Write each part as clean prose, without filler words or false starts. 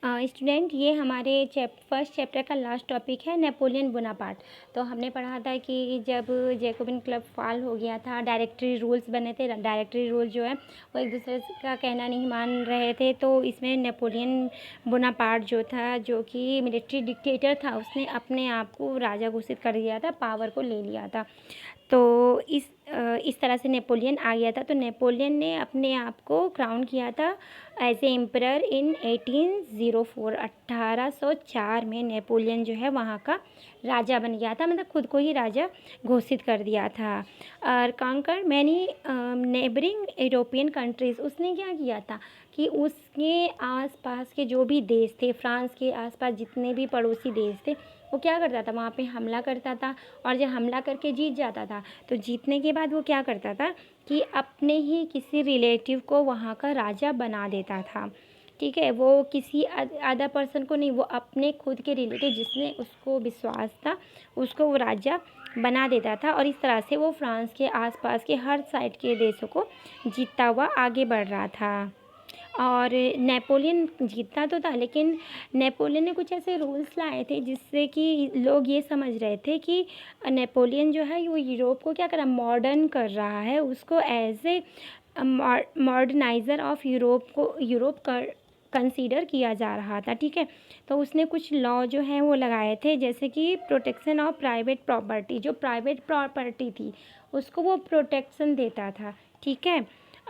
Student, ये हमारे first chapter का लास्ट टॉपिक है नेपोलियन बोनापार्ट। तो हमने पढ़ा था कि जब जैकोबिन क्लब फॉल हो गया था, डायरेक्टरी रूल्स बने थे। डायरेक्टरी रूल जो है वो एक दूसरे का कहना नहीं मान रहे थे। तो इसमें नेपोलियन बोनापार्ट जो था, जो कि मिलिट्री डिक्टेटर था, उसने अपने आप को राजा घोषित कर दिया था, पावर को ले लिया था। तो इस तरह से नेपोलियन आ गया था। तो नेपोलियन ने अपने आप को क्राउन किया था एज ए एम्परर इन 1804। 1804 में नेपोलियन जो है वहाँ का राजा बन गया था, मतलब खुद को ही राजा घोषित कर दिया था। और conquer many neighbouring European countries, उसने क्या किया था कि उसके आसपास के जो भी देश थे, फ्रांस के आसपास जितने भी पड़ोसी देश थे, वो क्या करता था, वहाँ पे हमला करता था। और जब हमला करके जीत जाता था, तो जीतने के बाद वो क्या करता था कि अपने ही किसी रिलेटिव को वहाँ का राजा बना देता था। ठीक है, वो किसी अदर पर्सन को नहीं, वो अपने खुद के रिलेटिव जिसने उसको विश्वास था, उसको वो राजा बना देता था। और इस तरह से वो फ्रांस के आसपास के हर साइड के देशों को जीतता हुआ आगे बढ़ रहा था। और नेपोलियन जीतता तो था, लेकिन नेपोलियन ने कुछ ऐसे रूल्स लाए थे जिससे कि लोग ये समझ रहे थे कि नेपोलियन जो है वो यूरोप को क्या कर रहा है, मॉडर्न कर रहा है, उसको एज ए मॉडर्नाइज़र ऑफ यूरोप कर कंसीडर किया जा रहा था। ठीक है, तो उसने कुछ लॉ जो हैं वो लगाए थे, जैसे कि प्रोटेक्शन ऑफ प्राइवेट प्रॉपर्टी। जो प्राइवेट प्रॉपर्टी थी उसको वो प्रोटेक्शन देता था। ठीक है,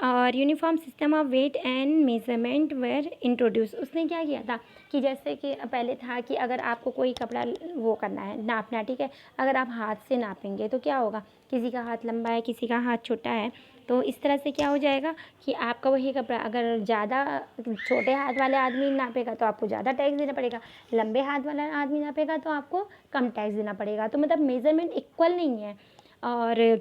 और uniform system of weight and measurement were introduce. उसने क्या किया था कि जैसे कि पहले था कि अगर आपको कोई कपड़ा वो करना है, नापना, ठीक है, अगर आप हाथ से नापेंगे तो क्या होगा, किसी का हाथ लंबा है, किसी का हाथ छोटा है, तो इस तरह से क्या हो जाएगा कि आपका वही कपड़ा अगर ज़्यादा छोटे हाथ वाले आदमी नापेगा तो आपको ज़्यादा टैक्स देना पड़ेगा, लंबे हाथ वाला आदमी नापेगा तो आपको कम टैक्स देना पड़ेगा। तो मतलब मेज़रमेंट इक्वल नहीं है। और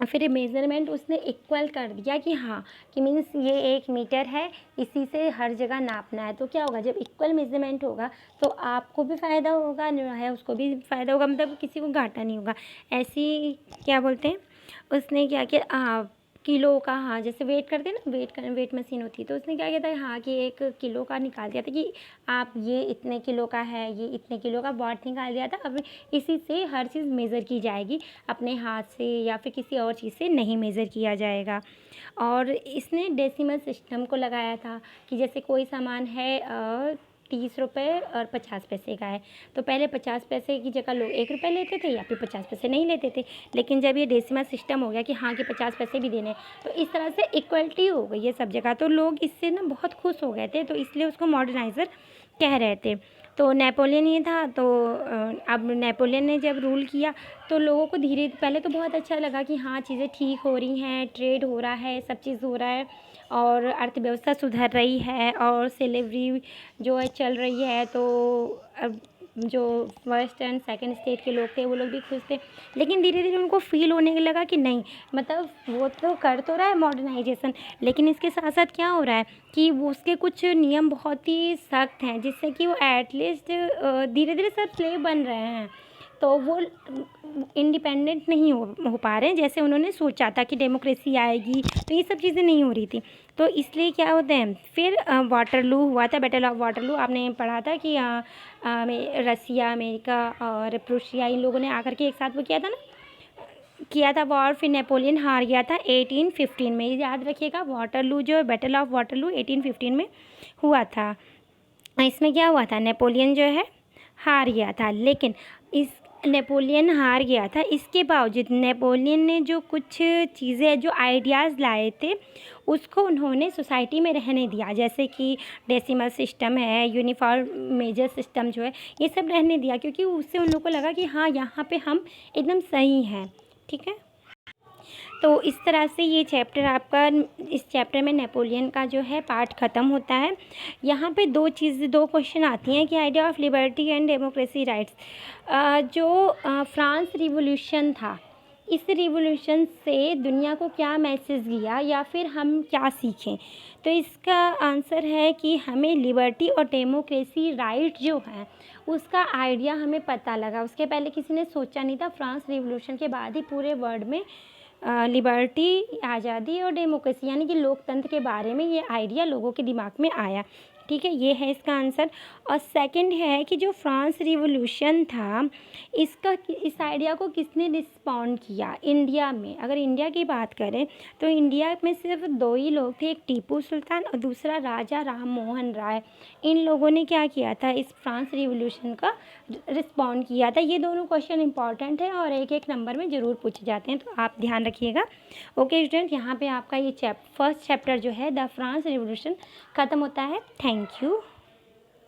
फिर मेज़रमेंट उसने इक्वल कर दिया कि हाँ, कि मीन्स ये 1 मीटर है, इसी से हर जगह नापना है। तो क्या होगा, जब इक्वल मेज़रमेंट होगा तो आपको भी फ़ायदा होगा, जो है उसको भी फ़ायदा होगा, मतलब किसी को घाटा नहीं होगा। ऐसी क्या बोलते हैं, उसने क्या किया, किलो का, हाँ, जैसे वेट करते हैं ना, वेट मशीन होती है, तो उसने क्या किया था, हाँ, कि 1 किलो का निकाल दिया था कि आप ये इतने किलो का है, ये इतने किलो का वॉट निकाल दिया था। अब इसी से हर चीज़ मेज़र की जाएगी, अपने हाथ से या फिर किसी और चीज़ से नहीं मेज़र किया जाएगा। और इसने डेसिमल सिस्टम को लगाया था कि जैसे कोई सामान है 30 रुपये और 50 पैसे का है, तो पहले 50 पैसे की जगह लोग 1 रुपये लेते थे या फिर 50 पैसे नहीं लेते थे। लेकिन जब ये डेसिमल सिस्टम हो गया कि हाँ, कि 50 पैसे भी देने, तो इस तरह से इक्वलिटी हो गई है सब जगह। तो लोग इससे ना बहुत खुश हो गए थे, तो इसलिए उसको मॉडर्नाइज़र कह रहे थे। तो नेपोलियन ये था। तो अब नेपोलियन ने जब रूल किया तो लोगों को धीरे पहले तो बहुत अच्छा लगा कि हाँ, चीज़ें ठीक हो रही हैं, ट्रेड हो रहा है, सब चीज़ हो रहा है और अर्थव्यवस्था सुधर रही है और सिलेवरी जो है चल रही है। तो अब जो फर्स्ट एंड सेकंड स्टेट के लोग थे वो लोग भी खुश थे। लेकिन धीरे धीरे उनको फील होने लगा कि नहीं, मतलब वो तो कर तो रहा है मॉडर्नाइजेशन, लेकिन इसके साथ साथ क्या हो रहा है कि वो उसके कुछ नियम बहुत ही सख्त हैं, जिससे कि वो एटलीस्ट धीरे धीरे सब स्लेव बन रहे हैं। तो वो इंडिपेंडेंट नहीं हो पा रहे हैं जैसे उन्होंने सोचा था कि डेमोक्रेसी आएगी, तो ये सब चीज़ें नहीं हो रही थी। तो इसलिए क्या होता है, फिर वाटरलू हुआ था, बैटल ऑफ वाटरलू आपने पढ़ा था कि रसिया, अमेरिका और प्रूशिया, इन लोगों ने आकर के एक साथ वो किया था वॉर। फिर नेपोलियन हार गया था 1815 में। याद रखिएगा, वाटरलू जो बैटल ऑफ वाटरलू 1815 में हुआ था। इसमें क्या हुआ था, नेपोलियन जो है हार गया था। लेकिन इस नेपोलियन हार गया था, इसके बावजूद नेपोलियन ने जो कुछ चीज़ें, जो आइडियाज़ लाए थे, उसको उन्होंने सोसाइटी में रहने दिया। जैसे कि डेसिमल सिस्टम है, यूनिफॉर्म मेजर सिस्टम जो है, ये सब रहने दिया, क्योंकि उससे उन लोगों को लगा कि हाँ, यहाँ पे हम एकदम सही हैं। ठीक है, तो इस तरह से ये चैप्टर आपका, इस चैप्टर में नेपोलियन का जो है पार्ट ख़त्म होता है। यहाँ पे दो क्वेश्चन आती हैं कि idea of liberty and democracy rights. जो फ्रांस रिवॉल्यूशन था, इस रिवॉल्यूशन से दुनिया को क्या मैसेज गया या फिर हम क्या सीखें। तो इसका आंसर है कि हमें लिबर्टी और डेमोक्रेसी राइट जो हैं उसका आइडिया हमें पता लगा। उसके पहले किसी ने सोचा नहीं था, फ्रांस रिवॉल्यूशन के बाद ही पूरे वर्ल्ड में लिबर्टी, आज़ादी और डेमोक्रेसी यानी कि लोकतंत्र के बारे में ये आइडिया लोगों के दिमाग में आया। ठीक है, ये है इसका आंसर। और सेकंड है कि जो फ्रांस रिवॉल्यूशन था, इस आइडिया को किसने रिस्पॉन्ड किया इंडिया में? अगर इंडिया की बात करें तो इंडिया में सिर्फ 2 ही लोग थे, एक टीपू सुल्तान और दूसरा राजा राम मोहन राय। इन लोगों ने क्या किया था, इस फ्रांस रिवॉल्यूशन का रिस्पॉन्ड किया था। ये दोनों क्वेश्चन इंपॉर्टेंट है और एक एक नंबर में ज़रूर पूछे जाते हैं, तो आप ध्यान रखिएगा। ओके स्टूडेंट, यहाँ पे आपका ये फर्स्ट चैप्टर जो है द फ्रांस रिवॉल्यूशन ख़त्म होता है। Thank you.